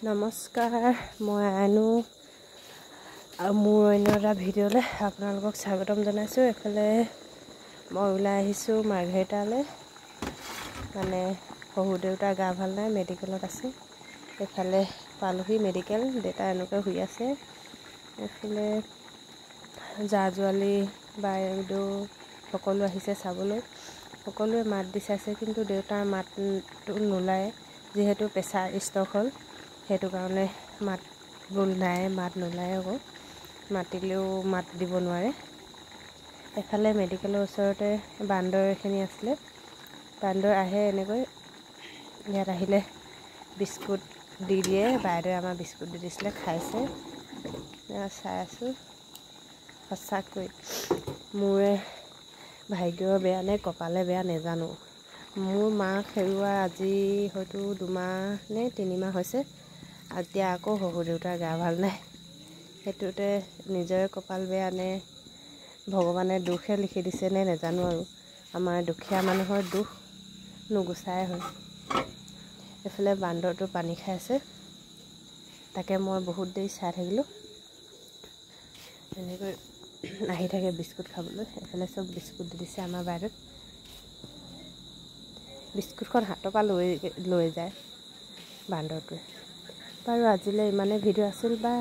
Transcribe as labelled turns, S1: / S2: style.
S1: নমস্কাৰ, মই আইনো আৰু মোৰ অন্য এটা ভিডিঅ'লৈ আপোনালোকক স্বাগতম জনাইছোঁ। এফালে মই ওলাই আহিছোঁ মাৰ্ঘেৰিটালৈ, মানে শহুৰ দেউতাৰ গা ভাল নাই, মেডিকেলত আছে। এফালে পালোহি মেডিকেল, দেউতা এনেকৈ শুই আছে। এইফালে জা-জোৱালি বাইদেউ সকলো আহিছে চাবলৈ। সকলোৱে মাত দি চাইছে, কিন্তু দেউতাৰ মাতটো নোলায়, যিহেতু প্ৰেছাৰ ষ্টক হ'ল। সেইটো কাৰণে মাত নোলায় আকৌ, মাতিলেও মাত দিব নোৱাৰে। এফালে মেডিকেলৰ ওচৰতে বান্দৰ এখিনি আছিলে, বান্দৰ আহে এনেকৈ। ইয়াত আহিলে বিস্কুট দি দিয়ে, বাইদেৱে আমাৰ বিস্কুট দি দিছিলে, খাইছে। চাই আছোঁ। সঁচাকৈ মোৰে ভাগ্য বেয়া নে কপালে বেয়া নেজানো। মোৰ মাক হেৰুৱা আজি হয়তো 2 মাহ নে 3 মাহ হৈছে। এতিয়া আকৌ শহুৰ দেউতাৰ গা ভাল নাই। সেইটোতে নিজৰে কপাল বেয়া নে ভগৱানে দুখহে লিখি দিছে নে নেজানো আৰু। আমাৰ দুখীয়া মানুহৰ দুখ নুগুচাই হয়। এইফালে বান্দৰটো পানী খাই আছে, তাকে মই বহুত দেৰি চাই থাকিলোঁ। এনেকৈ আহি থাকে বিস্কুট খাবলৈ। এইফালে চব বিস্কুট দি দিছে আমাৰ বাইদেউক। বিস্কুটখন হাতৰ পৰা লৈ যায় বান্দৰটোৱে। বাৰু আজিলৈ ইমানেই ভিডিঅ' আছিল। বাই।